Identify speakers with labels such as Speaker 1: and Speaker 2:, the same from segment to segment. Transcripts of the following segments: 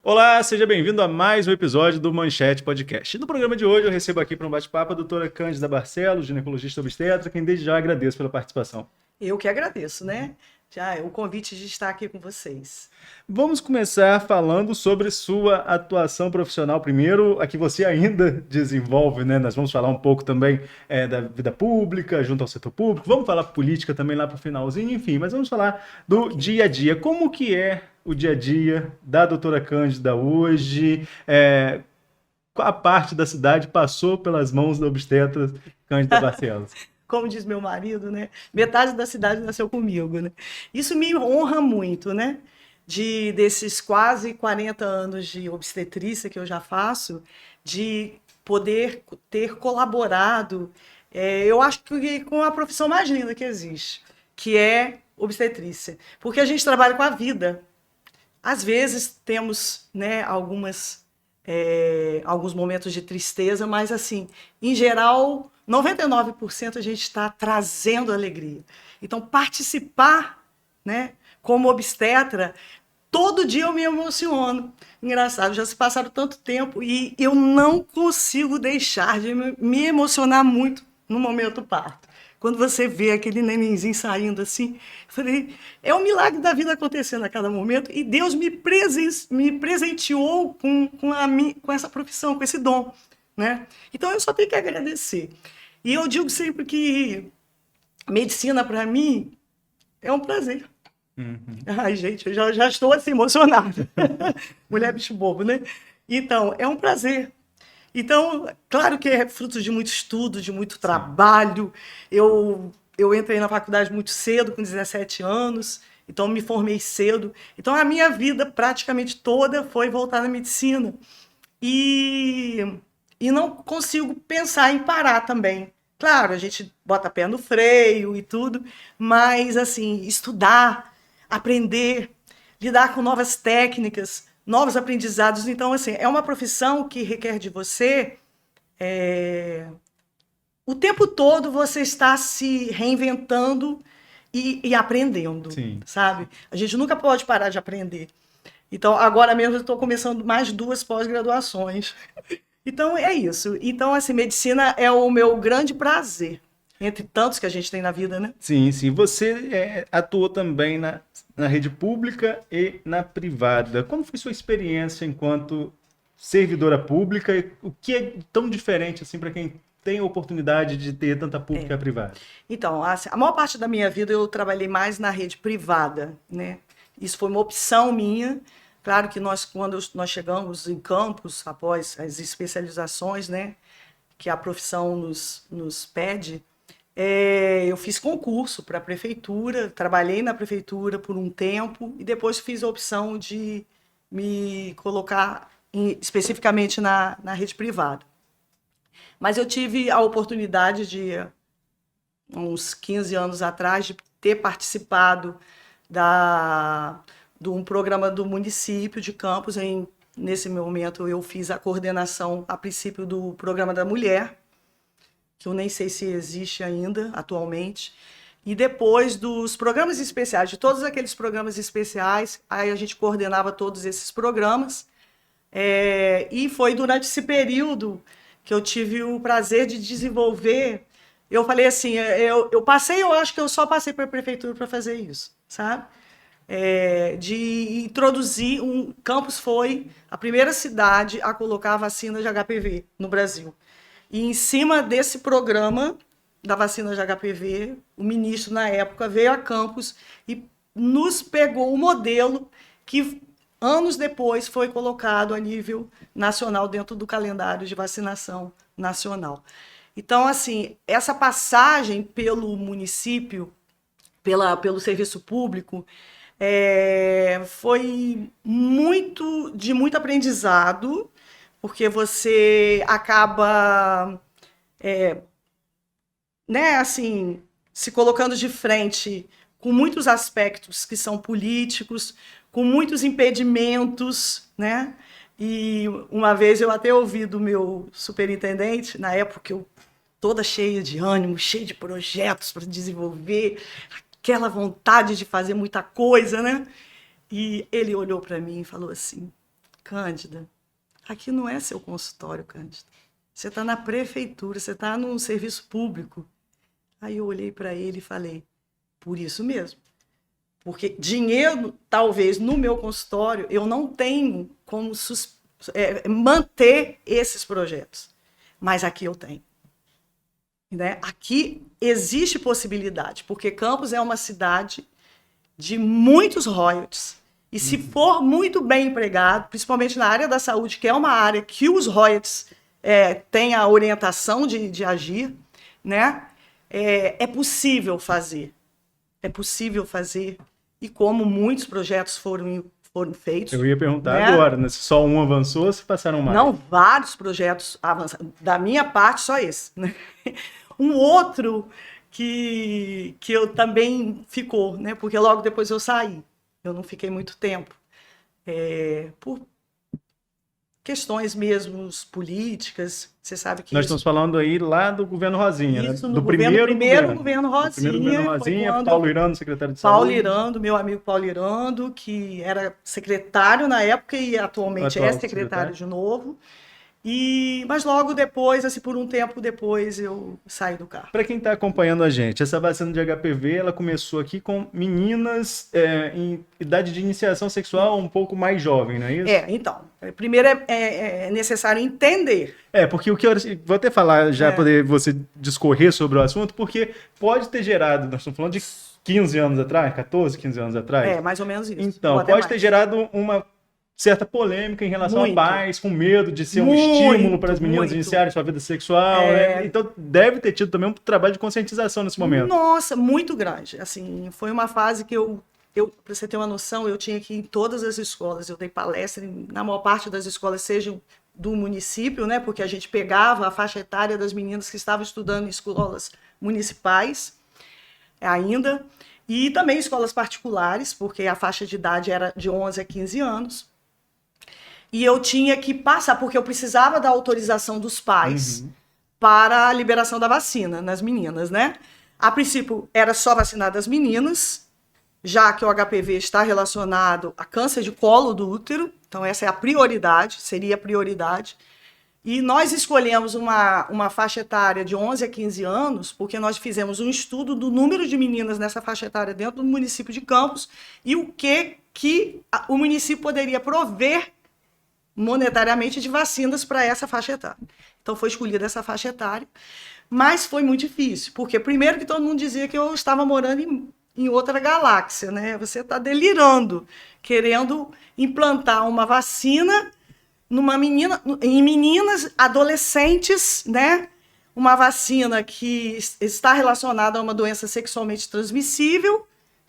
Speaker 1: Olá, seja bem-vindo a mais um episódio do Manchete Podcast. No programa de hoje eu recebo aqui para um bate-papo a doutora Cândida Barcelos, ginecologista obstetra, quem desde já agradeço pela participação.
Speaker 2: Eu que agradeço, né? Já o convite de estar aqui com vocês.
Speaker 1: Vamos começar falando sobre sua atuação profissional primeiro, a que você ainda desenvolve, né? Nós vamos falar um pouco também da vida pública, junto ao setor público, vamos falar política também lá para o finalzinho, enfim, mas vamos falar do dia a dia. Como que é o dia a dia da doutora Cândida hoje? Qual a parte da cidade passou pelas mãos da obstetra Cândida Barcelos?
Speaker 2: Como diz meu marido, né? Metade da cidade nasceu comigo, né? Isso me honra muito, né? Desses quase 40 anos de obstetrícia que eu já faço, de poder ter colaborado, eu acho que com a profissão mais linda que existe, que é obstetrícia. Porque a gente trabalha com a vida. Às vezes temos, né, alguns momentos de tristeza, mas assim, em geral, 99% a gente está trazendo alegria. Então, participar, né, como obstetra, todo dia eu me emociono. Engraçado, já se passaram tanto tempo e eu não consigo deixar de me emocionar muito no momento do parto. Quando você vê aquele nenenzinho saindo assim, eu falei, é um milagre da vida acontecendo a cada momento e Deus me presenteou com essa profissão, com esse dom, né? Então eu só tenho que agradecer. E eu digo sempre que medicina para mim é um prazer. Ai, gente, eu já estou assim emocionada. Mulher bicho bobo, né? Então, é um prazer. Então, claro que é fruto de muito estudo, de muito trabalho. Eu entrei na faculdade muito cedo, com 17 anos, então me formei cedo. Então, a minha vida praticamente toda foi voltada à medicina. E, e não consigo pensar em parar também. Claro, a gente bota pé no freio e tudo, mas, assim, estudar, aprender, lidar com novas técnicas, novos aprendizados. Então, assim, é uma profissão que requer de você o tempo todo você está se reinventando e aprendendo,
Speaker 1: Sim.
Speaker 2: sabe? A gente nunca pode parar de aprender. Então, agora mesmo eu estou começando mais 2 pós-graduações. Então, é isso. Então, assim, medicina é o meu grande prazer, entre tantos que a gente tem na vida, né?
Speaker 1: Sim, sim. Você atuou também na rede pública e na privada. Como foi sua experiência enquanto servidora pública? E o que é tão diferente assim para quem tem a oportunidade de ter tanta pública e privada?
Speaker 2: Então, assim, a maior parte da minha vida eu trabalhei mais na rede privada, né? Isso foi uma opção minha. Claro que quando nós chegamos em campus, após as especializações, né, que a profissão nos pede, eu fiz concurso para a prefeitura, trabalhei na prefeitura por um tempo e depois fiz a opção de me colocar especificamente na rede privada. Mas eu tive a oportunidade de uns 15 anos atrás, de ter participado de um programa do município de Campos. Nesse momento, eu fiz a coordenação, a princípio, do Programa da Mulher, que eu nem sei se existe ainda atualmente, e depois dos programas especiais, de todos aqueles programas especiais, aí a gente coordenava todos esses programas, e foi durante esse período que eu tive o prazer de desenvolver. Eu falei assim, eu acho que eu só passei para a prefeitura para fazer isso, sabe? De introduzir, Campos foi a primeira cidade a colocar a vacina de HPV no Brasil. E em cima desse programa da vacina de HPV, o ministro, na época, veio a Campos e nos pegou o modelo que, anos depois, foi colocado a nível nacional dentro do calendário de vacinação nacional. Então, assim, essa passagem pelo município, pelo serviço público, foi de muito aprendizado, porque você acaba, né, assim, se colocando de frente com muitos aspectos que são políticos, com muitos impedimentos, né? E uma vez eu até ouvi do meu superintendente, na época eu toda cheia de ânimo, cheia de projetos para desenvolver, aquela vontade de fazer muita coisa, né? E ele olhou para mim e falou assim: Cândida, aqui não é seu consultório, Cândida. Você está na prefeitura, você está num serviço público. Aí eu olhei para ele e falei, por isso mesmo. Porque dinheiro, talvez, no meu consultório, eu não tenho como manter esses projetos. Mas aqui eu tenho. Né? Aqui existe possibilidade, porque Campos é uma cidade de muitos royalties. E se for muito bem empregado, principalmente na área da saúde, que é uma área que os royalties têm a orientação de agir, né? É possível fazer. É possível fazer. E como muitos projetos foram feitos.
Speaker 1: Eu ia perguntar
Speaker 2: né?
Speaker 1: agora, né? Se só um avançou ou se passaram mais?
Speaker 2: Não, vários projetos avançaram. Da minha parte, só esse. Né? Um outro que eu também ficou, né? Porque logo depois eu saí. Eu não fiquei muito tempo. Por questões mesmo políticas, você sabe que
Speaker 1: Nós estamos falando aí lá do governo Rosinha,
Speaker 2: isso
Speaker 1: né?
Speaker 2: no primeiro governo Rosinha.
Speaker 1: Do primeiro governo Rosinha, Paulo Irando, secretário de
Speaker 2: Paulo
Speaker 1: Saúde.
Speaker 2: Irando, meu amigo Paulo Irando, que era secretário na época e atualmente é secretário de novo. Mas logo depois, assim, por um tempo depois, eu saí do carro.
Speaker 1: Para quem está acompanhando a gente, essa vacina de HPV, ela começou aqui com meninas em idade de iniciação sexual um pouco mais jovem, não é isso?
Speaker 2: Então, primeiro é necessário entender.
Speaker 1: Porque o que eu vou até falar já, poder você discorrer sobre o assunto, porque pode ter gerado, nós estamos falando de 15 anos atrás, 14, 15 anos atrás.
Speaker 2: Mais ou menos isso.
Speaker 1: Então, pode ter gerado uma certa polêmica em relação a pais com medo de ser um estímulo para as meninas iniciarem sua vida sexual, né? Então deve ter tido também um trabalho de conscientização nesse momento.
Speaker 2: Nossa, muito grande. Assim, foi uma fase que eu para você ter uma noção, eu tinha que ir em todas as escolas, eu dei palestra na maior parte das escolas, sejam do município, né? Porque a gente pegava a faixa etária das meninas que estavam estudando em escolas municipais ainda, e também escolas particulares, porque a faixa de idade era de 11 a 15 anos. E eu tinha que passar, porque eu precisava da autorização dos pais para a liberação da vacina nas meninas, né? A princípio, era só vacinar as meninas, já que o HPV está relacionado a câncer de colo do útero, então essa é a prioridade, seria a prioridade. E nós escolhemos uma faixa etária de 11 a 15 anos, porque nós fizemos um estudo do número de meninas nessa faixa etária dentro do município de Campos e o que o município poderia prover monetariamente de vacinas para essa faixa etária. Então foi escolhida essa faixa etária, mas foi muito difícil, porque primeiro que todo mundo dizia que eu estava morando em outra galáxia, né? Você está delirando, querendo implantar uma vacina em meninas, adolescentes, né? Uma vacina que está relacionada a uma doença sexualmente transmissível,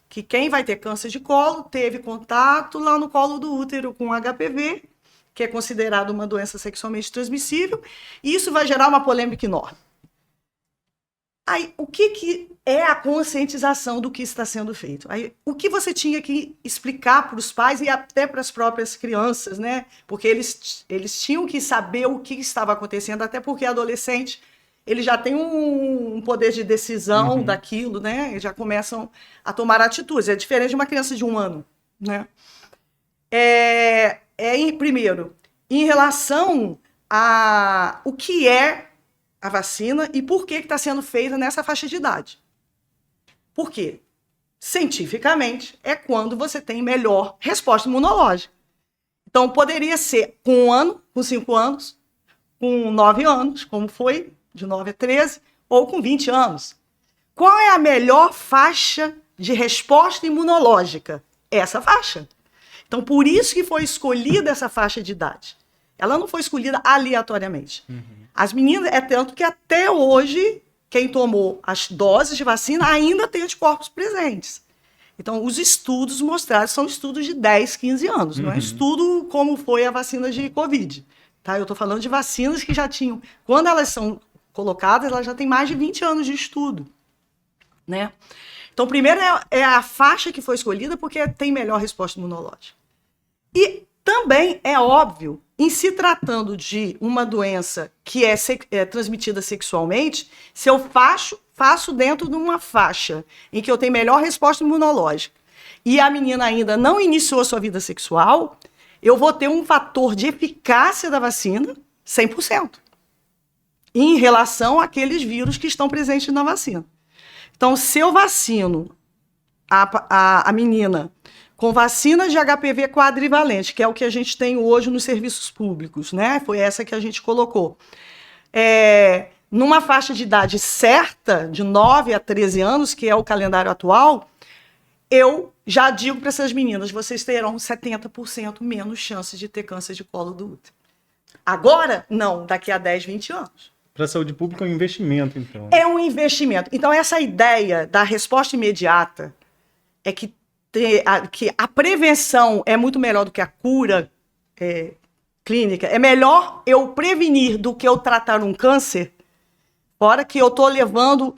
Speaker 2: que quem vai ter câncer de colo teve contato lá no colo do útero com HPV, que é considerado uma doença sexualmente transmissível, e isso vai gerar uma polêmica enorme. Aí, o que é a conscientização do que está sendo feito? Aí, o que você tinha que explicar para os pais e até para as próprias crianças, né? Porque eles tinham que saber o que estava acontecendo, até porque adolescente, eles já têm um poder de decisão daquilo, né? Eles já começam a tomar atitudes. É diferente de uma criança de 1 ano, né? Primeiro, em relação a o que é a vacina e por que está sendo feita nessa faixa de idade. Por quê? Cientificamente, é quando você tem melhor resposta imunológica. Então, poderia ser com 1 ano, com 5 anos, com 9 anos, como foi, de 9 a 13, ou com 20 anos. Qual é a melhor faixa de resposta imunológica? Essa faixa. Então, por isso que foi escolhida essa faixa de idade. Ela não foi escolhida aleatoriamente. As meninas, tanto que até hoje, quem tomou as doses de vacina ainda tem anticorpos presentes. Então, os estudos mostraram, são estudos de 10, 15 anos, não é estudo como foi a vacina de Covid. Tá? Eu estou falando de vacinas que já tinham, quando elas são colocadas, elas já têm mais de 20 anos de estudo. Né? Então, primeiro é a faixa que foi escolhida porque tem melhor resposta imunológica. E também é óbvio, em se tratando de uma doença que é transmitida sexualmente, se eu faço dentro de uma faixa em que eu tenho melhor resposta imunológica e a menina ainda não iniciou sua vida sexual, eu vou ter um fator de eficácia da vacina 100%, em relação àqueles vírus que estão presentes na vacina. Então, se eu vacino a menina com vacina de HPV quadrivalente, que é o que a gente tem hoje nos serviços públicos, né? Foi essa que a gente colocou. Numa faixa de idade certa, de 9 a 13 anos, que é o calendário atual, eu já digo para essas meninas, vocês terão 70% menos chances de ter câncer de colo do útero. Agora, não, daqui a 10, 20 anos.
Speaker 1: Para a saúde pública é um investimento, então.
Speaker 2: É um investimento. Então, essa ideia da resposta imediata é que a prevenção é muito melhor do que a cura clínica. É melhor eu prevenir do que eu tratar um câncer, fora que eu estou levando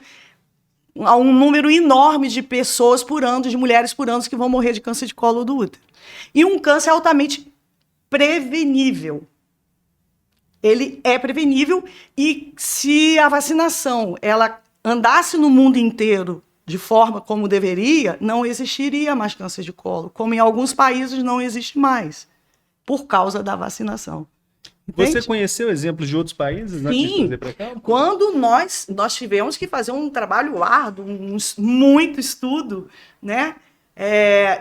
Speaker 2: a um número enorme de pessoas por ano, de mulheres por ano, que vão morrer de câncer de colo do útero. E um câncer altamente prevenível. Ele é prevenível e se a vacinação ela andasse no mundo inteiro de forma como deveria, não existiria mais câncer de colo, como em alguns países não existe mais, por causa da vacinação. Entende?
Speaker 1: Você conheceu exemplos de outros países, né?
Speaker 2: Sim, quando nós tivemos que fazer um trabalho árduo, muito estudo, né?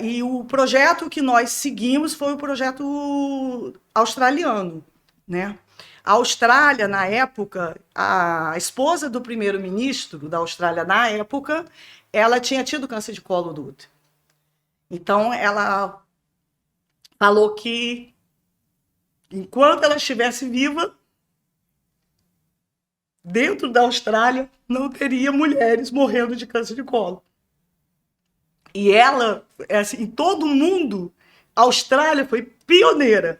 Speaker 2: E o projeto que nós seguimos foi o projeto australiano, né? A Austrália, na época, a esposa do primeiro-ministro da Austrália, na época, ela tinha tido câncer de colo do útero. Então, ela falou que, enquanto ela estivesse viva, dentro da Austrália, não teria mulheres morrendo de câncer de colo. E ela, assim, em todo o mundo, a Austrália foi pioneira,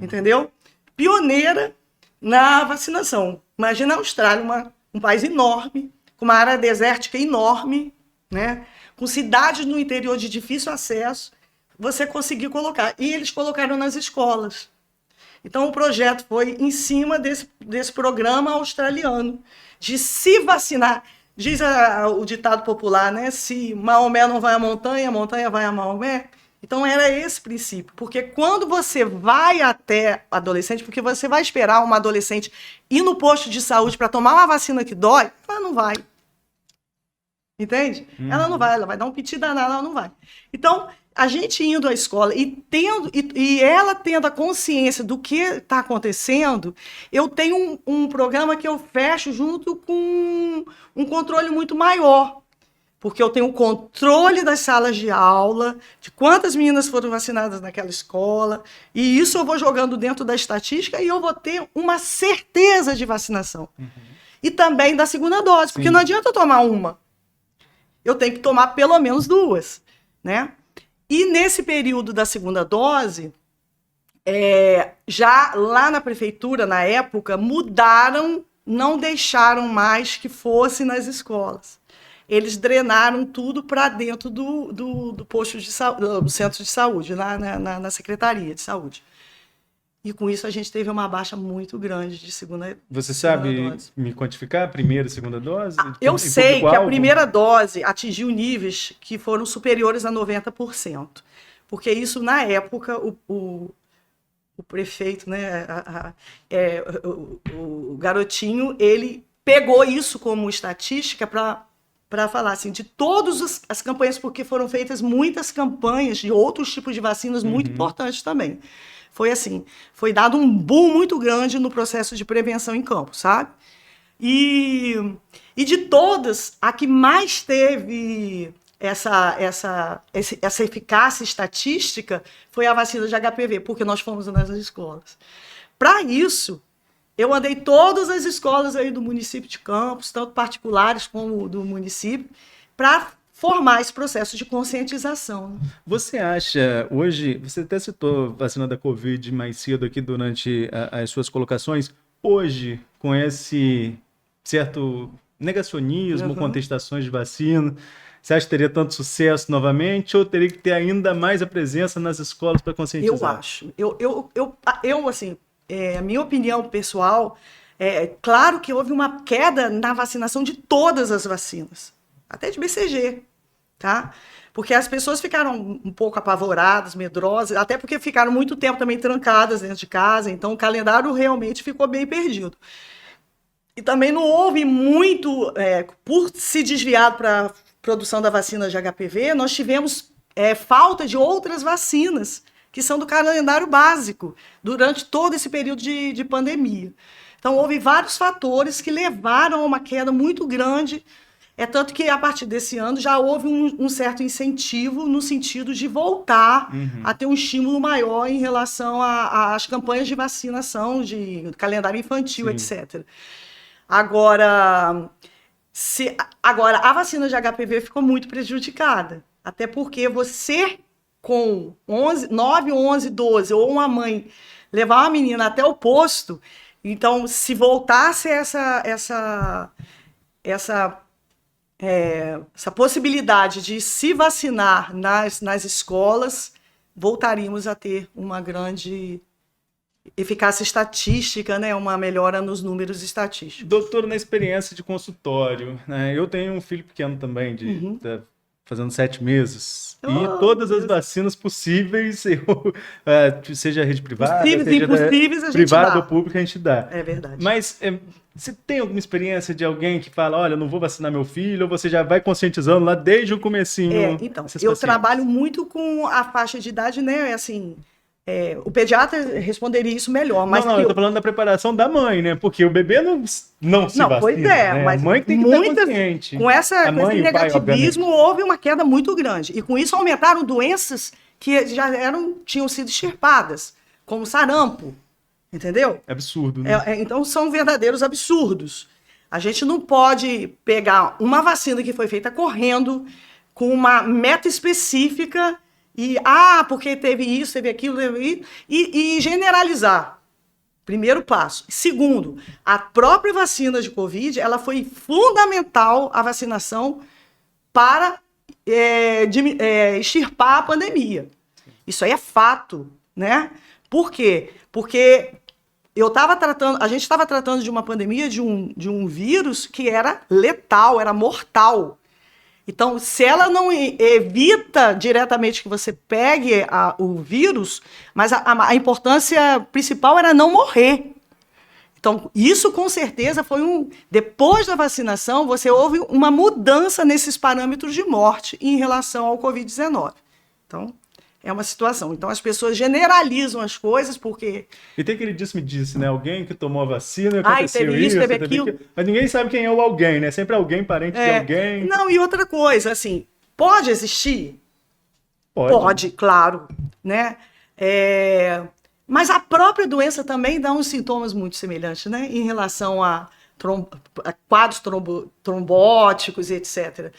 Speaker 2: entendeu? Pioneira na vacinação. Imagina a Austrália, um país enorme, com uma área desértica enorme, né? Com cidades no interior de difícil acesso, você conseguiu colocar. E eles colocaram nas escolas. Então, o projeto foi em cima desse programa australiano, de se vacinar. Diz o ditado popular, né? Se Maomé não vai à montanha, a montanha vai a Maomé. Então, era esse princípio. Porque quando você vai até adolescente, porque você vai esperar uma adolescente ir no posto de saúde para tomar uma vacina que dói, ela não vai. Entende? Ela não vai, ela vai dar um piti danado, ela não vai. Então, a gente indo à escola e ela tendo a consciência do que está acontecendo, eu tenho um programa que eu fecho junto com um controle muito maior. Porque eu tenho o controle das salas de aula, de quantas meninas foram vacinadas naquela escola, e isso eu vou jogando dentro da estatística e eu vou ter uma certeza de vacinação. E também da segunda dose, porque não adianta eu tomar uma. Eu tenho que tomar pelo menos 2, né? E nesse período da segunda dose, já lá na prefeitura, na época, mudaram, não deixaram mais que fosse nas escolas. Eles drenaram tudo para dentro do posto de saúde, do centro de saúde, lá na Secretaria de Saúde. E com isso a gente teve uma baixa muito grande de segunda.
Speaker 1: Você sabe me quantificar a primeira e segunda dose?
Speaker 2: Eu sei que a primeira dose atingiu níveis que foram superiores a 90%. Porque isso, na época, o prefeito, né, o garotinho, ele pegou isso como estatística para falar assim, de todas as campanhas, porque foram feitas muitas campanhas de outros tipos de vacinas muito importantes também. Foi assim, foi dado um boom muito grande no processo de prevenção em campo, sabe? E de todas, a que mais teve essa eficácia estatística foi a vacina de HPV, porque nós fomos nas escolas. Para isso, eu andei todas as escolas aí do município de Campos, tanto particulares como do município, para formar esse processo de conscientização.
Speaker 1: Você acha, hoje, você até citou a vacina da Covid mais cedo aqui durante as suas colocações, hoje, com esse certo negacionismo, contestações de vacina, você acha que teria tanto sucesso novamente ou teria que ter ainda mais a presença nas escolas para conscientizar?
Speaker 2: Eu acho. Eu assim, a minha opinião pessoal, claro que houve uma queda na vacinação de todas as vacinas, até de BCG, tá? Porque as pessoas ficaram um pouco apavoradas, medrosas, até porque ficaram muito tempo também trancadas dentro de casa, então o calendário realmente ficou bem perdido. E também não houve muito, por se desviar para a produção da vacina de HPV, nós tivemos falta de outras vacinas, que são do calendário básico, durante todo esse período de pandemia. Então, houve vários fatores que levaram a uma queda muito grande. Tanto que, a partir desse ano, já houve um certo incentivo no sentido de voltar a ter um estímulo maior em relação às campanhas de vacinação, de calendário infantil,
Speaker 1: Sim.
Speaker 2: etc. Agora, a vacina de HPV ficou muito prejudicada. Até porque você, com 9, 11, 12, ou uma mãe levar uma menina até o posto, então, se voltasse essa possibilidade de se vacinar nas escolas, voltaríamos a ter uma grande eficácia estatística, né? Uma melhora nos números estatísticos.
Speaker 1: Doutor, na experiência de consultório, né? Eu tenho um filho pequeno também, tá fazendo 7 meses. E todas as vacinas possíveis, seja rede privada,
Speaker 2: possíveis e impossíveis, a gente
Speaker 1: privada
Speaker 2: dá.
Speaker 1: ou pública, a gente dá.
Speaker 2: É verdade.
Speaker 1: Mas você tem alguma experiência de alguém que fala, olha, não vou vacinar meu filho, ou você já vai conscientizando lá desde o comecinho?
Speaker 2: Então, eu trabalho muito com a faixa de idade, né? Assim, o pediatra responderia isso melhor. Mas
Speaker 1: eu tô falando da preparação da mãe, né? Porque o bebê não se vacina,
Speaker 2: pois
Speaker 1: né?
Speaker 2: Mas
Speaker 1: a mãe tem que estar consciente.
Speaker 2: Com esse negativismo, houve uma queda muito grande. E com isso aumentaram doenças que já tinham sido extirpadas, como sarampo, entendeu?
Speaker 1: É absurdo, né?
Speaker 2: Então, são verdadeiros absurdos. A gente não pode pegar uma vacina que foi feita correndo, com uma meta específica, porque teve isso, teve aquilo, e generalizar. Primeiro passo. Segundo, a própria vacina de Covid, ela foi fundamental, a vacinação, para extirpar a pandemia. Isso aí é fato, né? Por quê? Porque a gente estava tratando de uma pandemia, de um vírus que era letal, era mortal. Então, se ela não evita diretamente que você pegue o vírus, mas a importância principal era não morrer. Então, isso com certeza foi depois da vacinação, houve uma mudança nesses parâmetros de morte em relação ao Covid-19. Então, é uma situação. Então, as pessoas generalizam as coisas porque...
Speaker 1: E tem aquele disse-me-disse, né? Alguém que tomou a vacina, aconteceu
Speaker 2: teve isso, teve aquilo.
Speaker 1: Mas ninguém sabe quem é o alguém, né? Sempre alguém, parente de alguém.
Speaker 2: Não, e outra coisa, assim, pode existir?
Speaker 1: Pode,
Speaker 2: claro, né? Mas a própria doença também dá uns sintomas muito semelhantes, né? Em relação a quadros trombóticos, etc.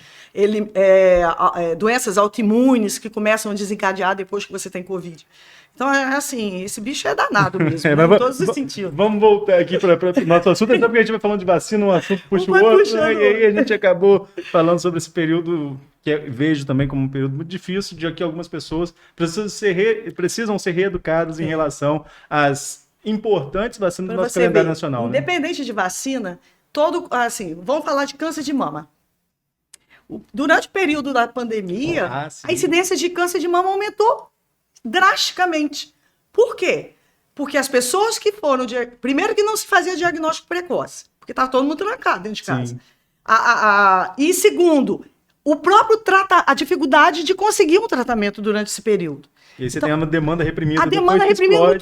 Speaker 2: Doenças autoimunes que começam a desencadear depois que você tem Covid. Então, assim, esse bicho é danado mesmo, né, em todos os sentidos.
Speaker 1: Vamos voltar aqui para o nosso assunto, até porque a gente vai falando de vacina, um assunto puxa o outro, né, e aí a gente acabou falando sobre esse período que eu vejo também como um período muito difícil, de que algumas pessoas precisam ser reeducadas em relação às importantes vacinas do nosso calendário nacional.
Speaker 2: Independente, né, de vacina, vamos falar de câncer de mama. Durante o período da pandemia, a incidência de câncer de mama aumentou drasticamente. Por quê? Porque as pessoas que foram... Primeiro que não se fazia diagnóstico precoce, porque estava todo mundo trancado dentro de casa. E segundo, a dificuldade de conseguir um tratamento durante esse período.
Speaker 1: E aí você tem uma demanda reprimida.
Speaker 2: A demanda reprimida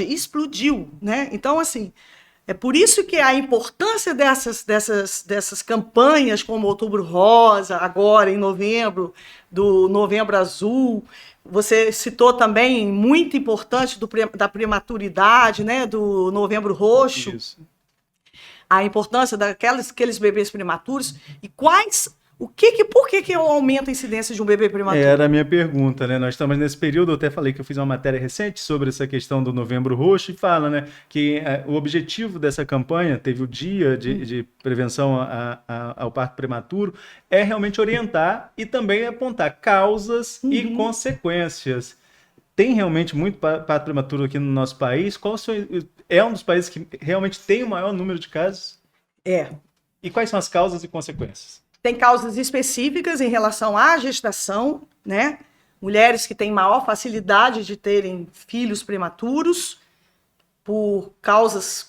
Speaker 2: explodiu, né? Então, assim, é por isso que a importância dessas campanhas, como Outubro Rosa, agora em novembro, do Novembro Azul, você citou também, muito importante, da prematuridade, né? Do Novembro Roxo.
Speaker 1: Isso.
Speaker 2: A importância daqueles bebês prematuros e por que aumenta a incidência de um bebê prematuro?
Speaker 1: Era a minha pergunta, né? Nós estamos nesse período, eu até falei que eu fiz uma matéria recente sobre essa questão do Novembro Roxo e fala, né, que o objetivo dessa campanha, teve o dia de prevenção ao parto prematuro, é realmente orientar e também apontar causas e consequências. Tem realmente muito parto prematuro aqui no nosso país? É um dos países que realmente tem o maior número de casos?
Speaker 2: É.
Speaker 1: E quais são as causas e consequências?
Speaker 2: Tem causas específicas em relação à gestação, né? Mulheres que têm maior facilidade de terem filhos prematuros por causas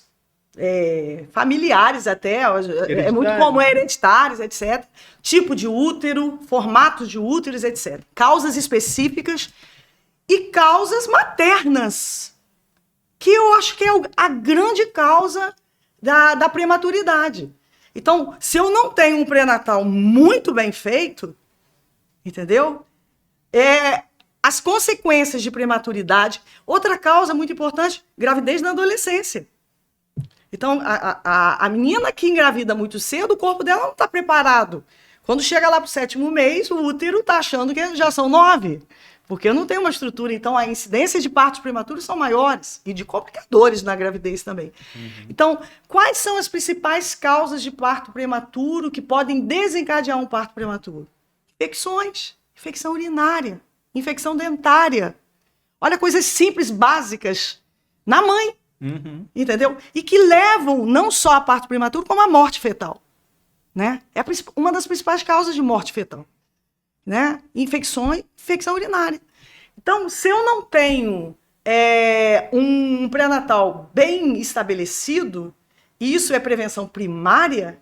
Speaker 2: familiares até, é muito comum, hereditárias, etc. Tipo de útero, formatos de úteros, etc. Causas específicas e causas maternas, que eu acho que é a grande causa da prematuridade. Então, se eu não tenho um pré-natal muito bem feito, entendeu? As consequências de prematuridade. Outra causa muito importante, gravidez na adolescência. Então, a menina que engravida muito cedo, o corpo dela não está preparado. Quando chega lá para o 7º mês, o útero está achando que já são 9, porque não tem uma estrutura. Então, a incidência de partos prematuros são maiores e de complicadores na gravidez também. Então, quais são as principais causas de parto prematuro que podem desencadear um parto prematuro? Infecções, infecção urinária, infecção dentária. Olha, coisas simples, básicas, na mãe, entendeu? E que levam não só a parto prematuro, como a morte fetal. Né? É uma das principais causas de morte fetal. Né? Infecção urinária. Então, se eu não tenho um pré-natal bem estabelecido, e isso é prevenção primária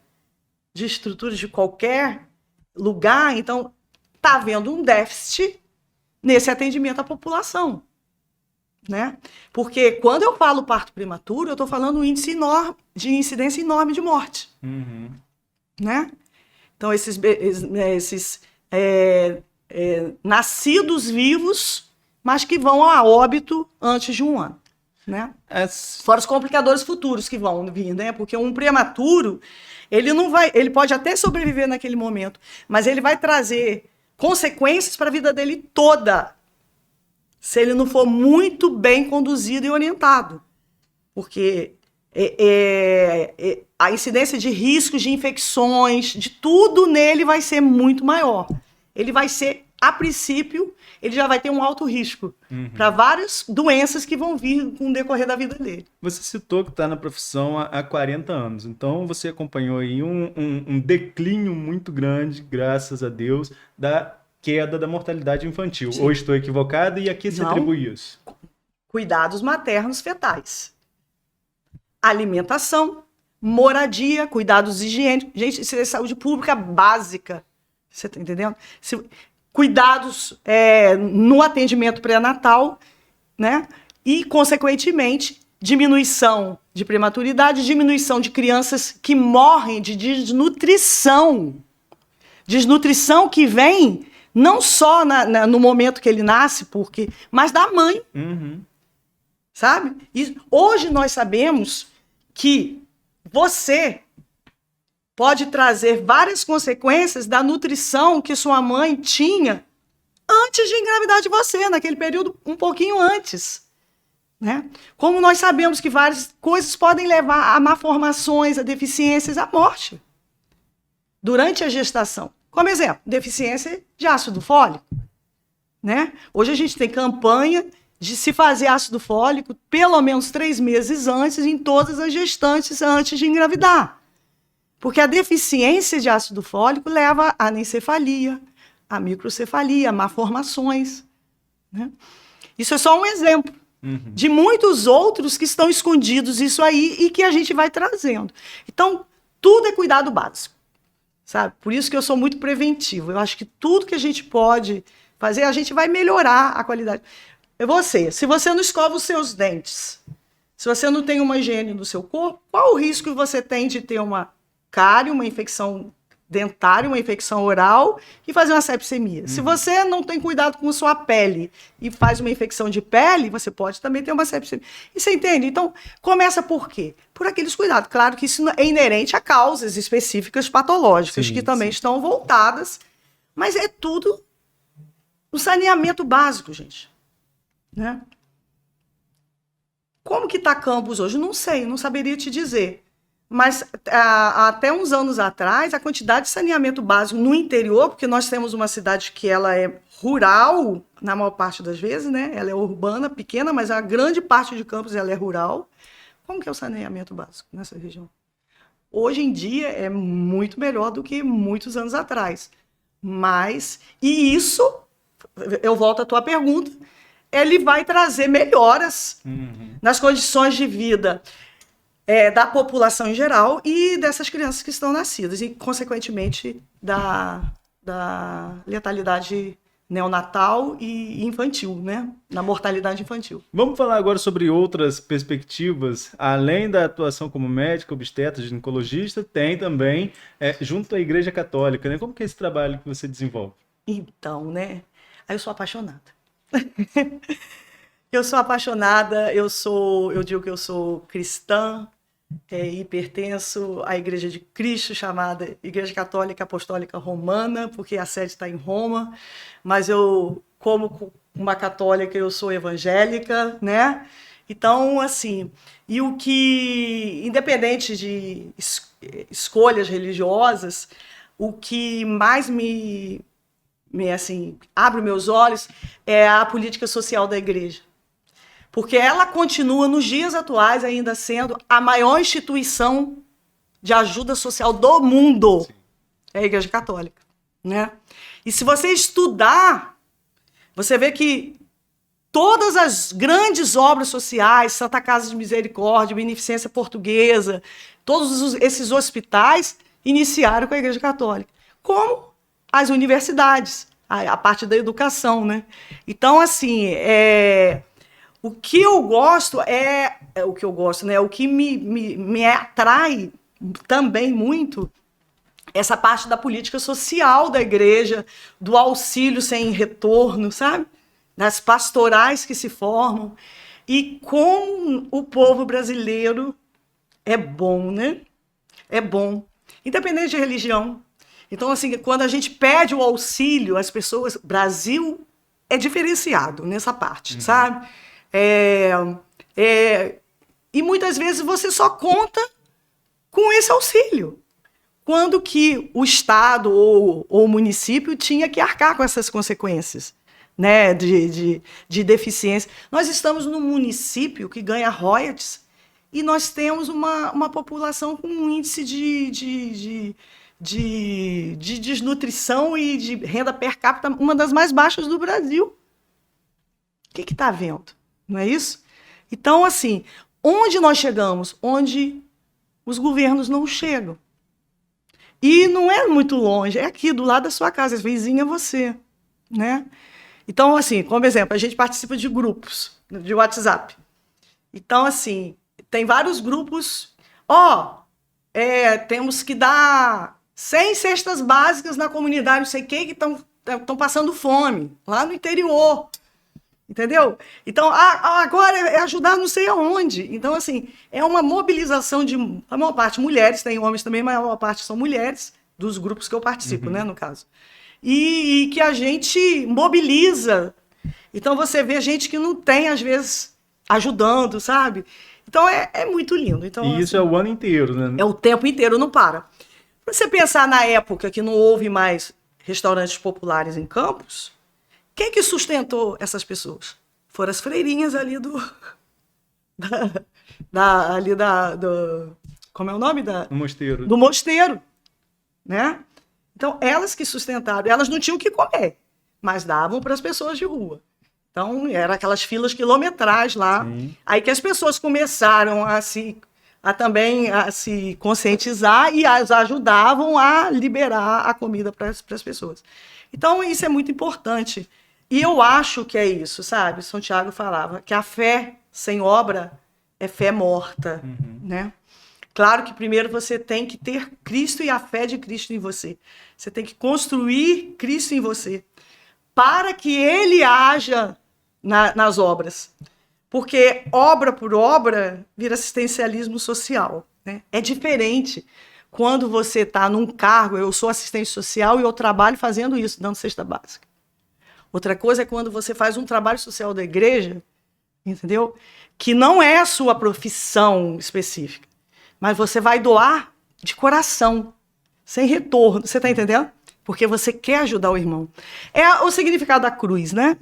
Speaker 2: de estruturas de qualquer lugar, então está havendo um déficit nesse atendimento à população. Né? Porque quando eu falo parto prematuro, eu estou falando um índice enorme, de incidência enorme de morte. Né? Então, esses nascidos vivos, mas que vão a óbito antes de 1 ano. Né? Fora os complicadores futuros que vão vir, né? Porque um prematuro, ele pode até sobreviver naquele momento, mas ele vai trazer consequências para a vida dele toda, se ele não for muito bem conduzido e orientado. Porque a incidência de riscos, de infecções, de tudo nele vai ser muito maior. Ele vai ser, a princípio, ele já vai ter um alto risco para várias doenças que vão vir com o decorrer da vida dele.
Speaker 1: Você citou que está na profissão há 40 anos, então você acompanhou aí um declínio muito grande, graças a Deus, da queda da mortalidade infantil. Sim. Ou estou equivocado, e a que se atribui isso?
Speaker 2: Cuidados maternos fetais. Alimentação, moradia, cuidados higiênicos. Gente, isso é saúde pública básica. Você está entendendo? Cuidados no atendimento pré-natal, né? E, consequentemente, diminuição de prematuridade, diminuição de crianças que morrem de desnutrição. Desnutrição que vem não só no momento que ele nasce, mas da mãe. Sabe? E hoje nós sabemos que você pode trazer várias consequências da nutrição que sua mãe tinha antes de engravidar de você, naquele período um pouquinho antes. Né? Como nós sabemos que várias coisas podem levar a malformações, a deficiências, à morte durante a gestação. Como exemplo, deficiência de ácido fólico. Né? Hoje a gente tem campanha de se fazer ácido fólico pelo menos 3 meses antes, em todas as gestantes antes de engravidar. Porque a deficiência de ácido fólico leva a anencefalia, a microcefalia, a malformações. Né? Isso é só um exemplo de muitos outros que estão escondidos isso aí e que a gente vai trazendo. Então, tudo é cuidado básico. Sabe? Por isso que eu sou muito preventivo. Eu acho que tudo que a gente pode fazer, a gente vai melhorar a qualidade. Se você não escova os seus dentes, se você não tem uma higiene do seu corpo, qual o risco que você tem de ter uma cárie, uma infecção dentária, uma infecção oral e fazer uma sepsemia? Se você não tem cuidado com a sua pele e faz uma infecção de pele, você pode também ter uma sepsemia. E você entende? Então, começa por quê? Por aqueles cuidados. Claro que isso é inerente a causas específicas patológicas, que também estão voltadas, mas é tudo o saneamento básico, gente. Né? Como que está Campos hoje? Não sei, não saberia te dizer. Mas até uns anos atrás, a quantidade de saneamento básico no interior, porque nós temos uma cidade que ela é rural, na maior parte das vezes, né? Ela é urbana, pequena, mas a grande parte de Campos ela é rural. Como que é o saneamento básico nessa região? hoje em dia é muito melhor do que muitos anos atrás. Mas, e isso, eu volto à tua pergunta, ele vai trazer melhoras nas condições de vida da população em geral e dessas crianças que estão nascidas, e, consequentemente, da letalidade neonatal e infantil, né? Na mortalidade infantil.
Speaker 1: Vamos falar agora sobre outras perspectivas. Além da atuação como médica, obstetra, ginecologista, tem também junto à Igreja Católica, né? Como que é esse trabalho que você desenvolve?
Speaker 2: Então, né? Aí eu sou apaixonada. Eu sou apaixonada, eu digo que eu sou cristã, e pertenço à Igreja de Cristo, chamada Igreja Católica Apostólica Romana, porque a sede está em Roma, mas eu, como uma católica, eu sou evangélica, né? Então, assim, e o que, independente de escolhas religiosas, o que mais assim, abre meus olhos é a política social da igreja. Porque ela continua, nos dias atuais, ainda sendo a maior instituição de ajuda social do mundo. Sim. É a Igreja Católica, né? E se você estudar, você vê que todas as grandes obras sociais, Santa Casa de Misericórdia, Beneficência Portuguesa, todos esses hospitais iniciaram com a Igreja Católica. Como as universidades, a parte da educação, né? Então, assim, o que eu gosto o que eu gosto, né? O que me atrai também muito essa parte da política social da igreja, do auxílio sem retorno, sabe? Das pastorais que se formam. E como o povo brasileiro é bom, né? É bom. Independente de religião. Então, assim, quando a gente pede o auxílio às pessoas, Brasil é diferenciado nessa parte, sabe? E muitas vezes você só conta com esse auxílio, quando que o Estado ou o município tinha que arcar com essas consequências, né, de deficiência. Nós estamos num município que ganha royalties e nós temos uma população com um índice de desnutrição e de renda per capita uma das mais baixas do Brasil. O que está havendo? Não é isso? Então, assim, onde nós chegamos? Onde os governos não chegam. E não é muito longe, é aqui, do lado da sua casa, vizinha você, né? Então, assim, como exemplo, a gente participa de grupos de WhatsApp. Então, assim, tem vários grupos. Temos que dar 100 cestas básicas na comunidade, não sei quem, que estão passando fome, lá no interior. Entendeu? Então, agora é ajudar não sei aonde. Então, assim, é uma mobilização de, a maior parte, mulheres, tem homens também, mas a maior parte são mulheres, dos grupos que eu participo, né, no caso. E que a gente mobiliza. Então, você vê gente que não tem, às vezes, ajudando, sabe? Então, é muito lindo. Então,
Speaker 1: e isso assim, é o ano inteiro, né?
Speaker 2: É o tempo inteiro, não para. Pra você pensar na época que não houve mais restaurantes populares em Campos, quem que sustentou essas pessoas? Foram as freirinhas ali como é o nome?
Speaker 1: Do mosteiro.
Speaker 2: Do mosteiro, né? Então, elas que sustentaram, elas não tinham o que comer, mas davam para as pessoas de rua. Então, eram aquelas filas quilometrais lá. Sim. Aí que as pessoas começaram também a se conscientizar e as ajudavam a liberar a comida para as pessoas. Então, isso é muito importante. E eu acho que é isso, sabe? São Tiago falava que a fé sem obra é fé morta, né? Claro que primeiro você tem que ter Cristo e a fé de Cristo em você. Você tem que construir Cristo em você para que ele haja nas obras. Porque obra por obra vira assistencialismo social, né? É diferente quando você está num cargo, eu sou assistente social e eu trabalho fazendo isso, dando cesta básica. Outra coisa é quando você faz um trabalho social da igreja, entendeu? Que não é a sua profissão específica, mas você vai doar de coração, sem retorno. Você está entendendo? Porque você quer ajudar o irmão. É o significado da cruz, né?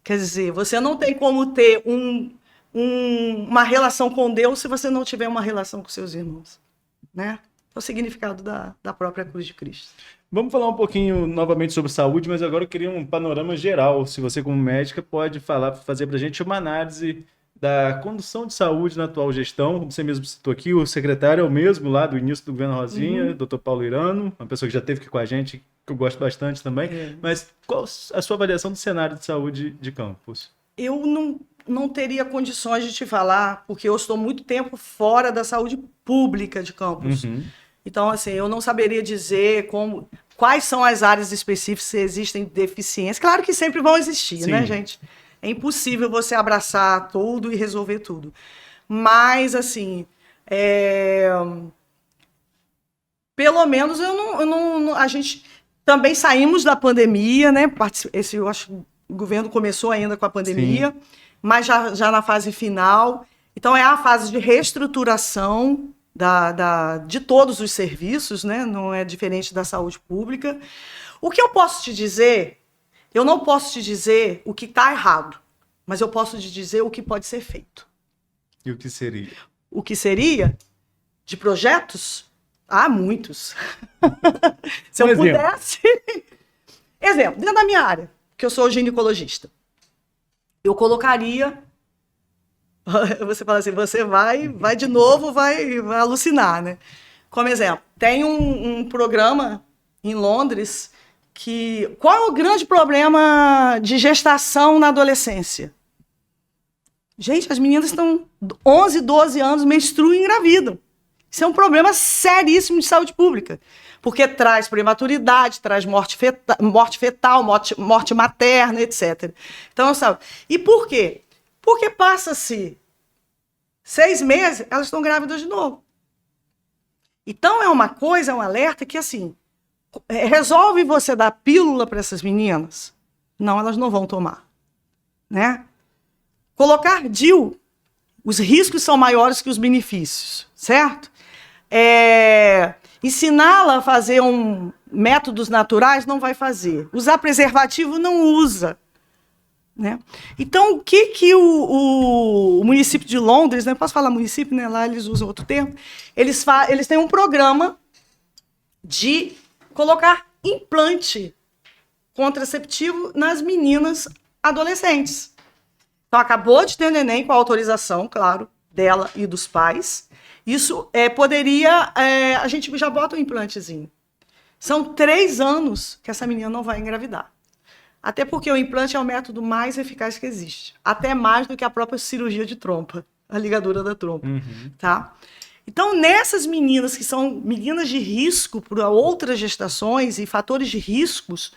Speaker 2: Quer dizer, você não tem como ter uma relação com Deus se você não tiver uma relação com seus irmãos, né? É o significado da própria cruz de Cristo.
Speaker 1: Vamos falar um pouquinho novamente sobre saúde, mas agora eu queria um panorama geral. Se você, como médica, pode fazer para a gente uma análise da condução de saúde na atual gestão. Como você mesmo citou aqui, o secretário é o mesmo lá do início do governo Rosinha, Dr. Paulo Irano, uma pessoa que já esteve aqui com a gente, que eu gosto bastante também. Mas qual a sua avaliação do cenário de saúde de Campos?
Speaker 2: Eu não teria condições de te falar, porque eu estou muito tempo fora da saúde pública de Campos. Então, assim, eu não saberia dizer quais são as áreas específicas, se existem deficiências. Claro que sempre vão existir,
Speaker 1: Sim.
Speaker 2: né, gente? É impossível você abraçar tudo e resolver tudo. Mas, assim, pelo menos a gente também saímos da pandemia, né? Eu acho que o governo começou ainda com a pandemia, sim, mas já na fase final. Então, é a fase de reestruturação de todos os serviços, né? Não é diferente da saúde pública. O que eu posso te dizer, eu não posso te dizer o que está errado, mas eu posso te dizer o que pode ser feito.
Speaker 1: E o que seria?
Speaker 2: O que seria? De projetos? Há muitos. Se eu pudesse... Exemplo, dentro da minha área, que eu sou ginecologista, eu colocaria... Você fala assim, você vai de novo, vai alucinar, né? Como exemplo, tem um programa em Londres que... Qual é o grande problema de gestação na adolescência? Gente, as meninas estão 11, 12 anos, menstruam e engravidam. Isso é um problema seríssimo de saúde pública, porque traz prematuridade, traz morte fetal, morte materna, etc. Então, sabe? E por quê? Porque passa-se 6 meses, elas estão grávidas de novo. Então, é uma coisa, é um alerta que, assim, resolve você dar pílula para essas meninas? Não, elas não vão tomar. Né? Colocar DIU, os riscos são maiores que os benefícios, certo? Ensiná-la a fazer métodos naturais, não vai fazer. Usar preservativo, não usa. Né? Então, o que o município de Londres, né? Posso falar município, né? Lá eles usam outro termo. Eles têm um programa de colocar implante contraceptivo nas meninas adolescentes. Então, acabou de ter neném com a autorização, claro, dela e dos pais. Isso poderia... a gente já bota um implantezinho. São 3 anos que essa menina não vai engravidar. Até porque o implante é o método mais eficaz que existe. Até mais do que a própria cirurgia de trompa, a ligadura da trompa. Tá? Então, nessas meninas que são meninas de risco para outras gestações e fatores de riscos,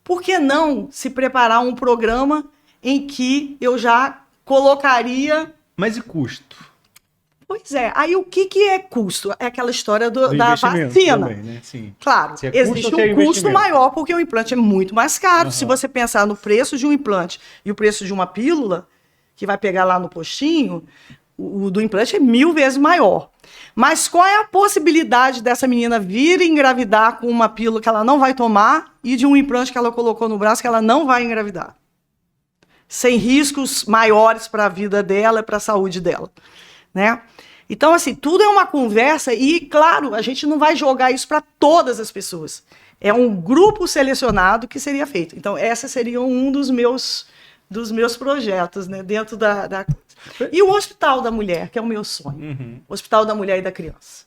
Speaker 2: por que não se preparar um programa em que eu já colocaria...
Speaker 1: Mas e custo?
Speaker 2: Pois é. Aí o que é custo? É aquela história da vacina. Também, né? Sim. Claro, existe um custo maior porque o implante é muito mais caro. Se você pensar no preço de um implante e o preço de uma pílula, que vai pegar lá no postinho, o do implante é 1000 vezes maior. Mas qual é a possibilidade dessa menina vir engravidar com uma pílula que ela não vai tomar e de um implante que ela colocou no braço que ela não vai engravidar? Sem riscos maiores para a vida dela e para a saúde dela. Né? Então, assim, tudo é uma conversa e, claro, a gente não vai jogar isso para todas as pessoas. É um grupo selecionado que seria feito. Então, essa seria um dos meus projetos, né, dentro da... E o Hospital da Mulher, que é o meu sonho. Hospital da Mulher e da Criança.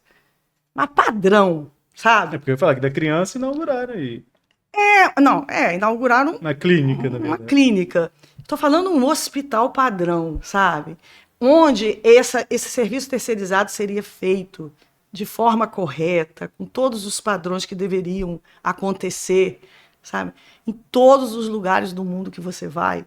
Speaker 2: Mas padrão, sabe?
Speaker 1: Porque eu ia falar que da criança inauguraram aí.
Speaker 2: Inauguraram...
Speaker 1: Uma clínica, na verdade.
Speaker 2: Uma clínica. Estou falando um hospital padrão, sabe? Onde esse serviço terceirizado seria feito de forma correta, com todos os padrões que deveriam acontecer, sabe? Em todos os lugares do mundo que você vai.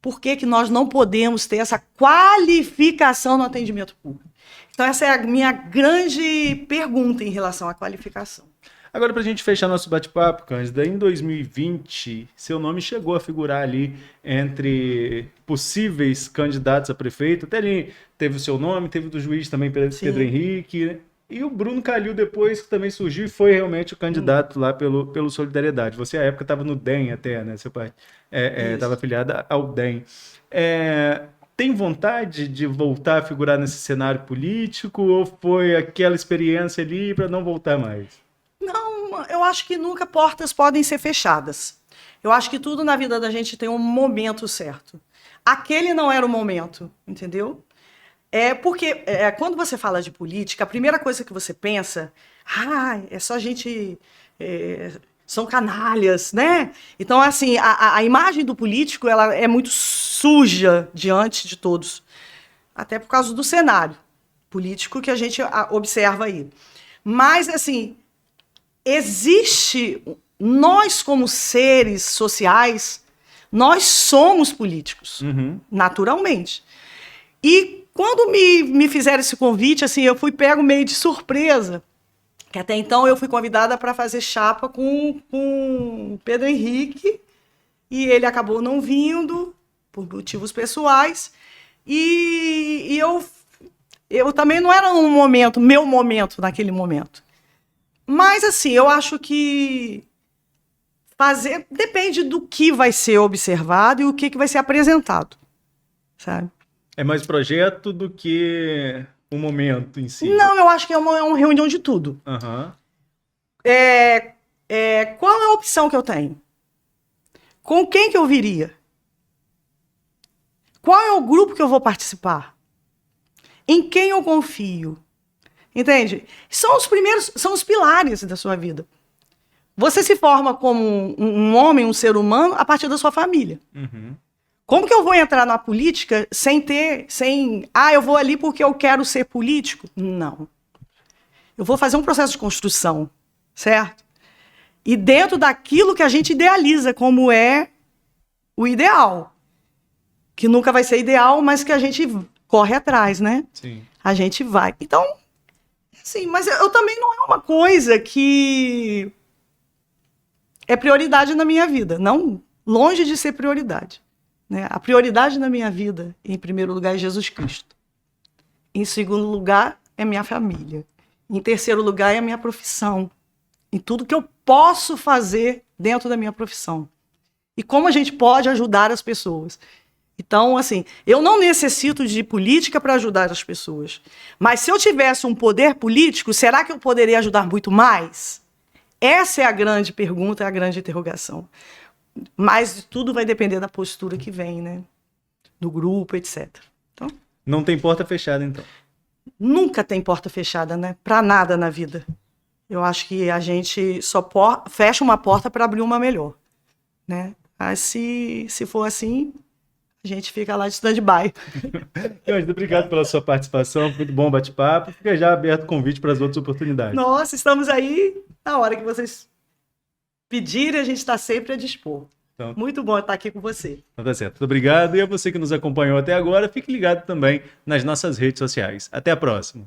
Speaker 2: Por que nós não podemos ter essa qualificação no atendimento público? Então, essa é a minha grande pergunta em relação à qualificação.
Speaker 1: Agora, para a gente fechar nosso bate-papo, Cândida, em 2020, seu nome chegou a figurar ali entre possíveis candidatos a prefeito. Até ali teve o seu nome, teve o do juiz também, Pedro Henrique, né? E o Bruno Calil depois, que também surgiu e foi realmente o candidato lá pelo Solidariedade. Você, à época, estava no DEM até, né? Seu pai estava afiliado ao DEM. tem vontade de voltar a figurar nesse cenário político ou foi aquela experiência ali para não voltar mais?
Speaker 2: Não, eu acho que nunca portas podem ser fechadas. Eu acho que tudo na vida da gente tem um momento certo. Aquele não era o momento, entendeu? Porque quando você fala de política, a primeira coisa que você pensa, é só gente, são canalhas, né? Então, assim, a imagem do político ela é muito suja diante de todos, até por causa do cenário político que a gente observa aí. Mas, assim, nós como seres sociais, nós somos políticos, naturalmente. E quando me fizeram esse convite, assim, eu fui pego meio de surpresa, que até então eu fui convidada para fazer chapa com Pedro Henrique, e ele acabou não vindo, por motivos pessoais, e eu também não era meu momento naquele momento. Mas, assim, eu acho que depende do que vai ser observado e o que vai ser apresentado, sabe?
Speaker 1: É mais projeto do que o momento em si?
Speaker 2: Não, eu acho que é uma reunião de tudo.
Speaker 1: Uhum.
Speaker 2: Qual é a opção que eu tenho? Com quem que eu viria? Qual é o grupo que eu vou participar? Em quem eu confio? Entende? São os pilares da sua vida. Você se forma como um homem, um ser humano, a partir da sua família.
Speaker 1: Uhum.
Speaker 2: Como que eu vou entrar na política eu vou ali porque eu quero ser político? Não. Eu vou fazer um processo de construção, certo? E dentro daquilo que a gente idealiza como é o ideal. Que nunca vai ser ideal, mas que a gente corre atrás, né?
Speaker 1: Sim.
Speaker 2: A gente vai. Então, sim, mas eu também não é uma coisa que é prioridade na minha vida. Não, longe de ser prioridade. Né? A prioridade na minha vida, em primeiro lugar, é Jesus Cristo. Em segundo lugar, é minha família. Em terceiro lugar, é a minha profissão. Em tudo que eu posso fazer dentro da minha profissão. E como a gente pode ajudar as pessoas. Então, assim, eu não necessito de política para ajudar as pessoas. Mas se eu tivesse um poder político, será que eu poderia ajudar muito mais? Essa é a grande pergunta, é a grande interrogação. Mas tudo vai depender da postura que vem, né? Do grupo, etc. Então,
Speaker 1: não tem porta fechada, então?
Speaker 2: Nunca tem porta fechada, né? Para nada na vida. Eu acho que a gente só fecha uma porta para abrir uma melhor, né? Mas se for assim, a gente fica lá de stand-by.
Speaker 1: Obrigado pela sua participação, muito bom bate-papo. Fica já aberto o convite para as outras oportunidades.
Speaker 2: Nossa, estamos aí na hora que vocês pedirem, a gente está sempre a dispor. Então, muito bom estar aqui com você.
Speaker 1: Então tá certo. Muito obrigado. E a você que nos acompanhou até agora, fique ligado também nas nossas redes sociais. Até a próxima.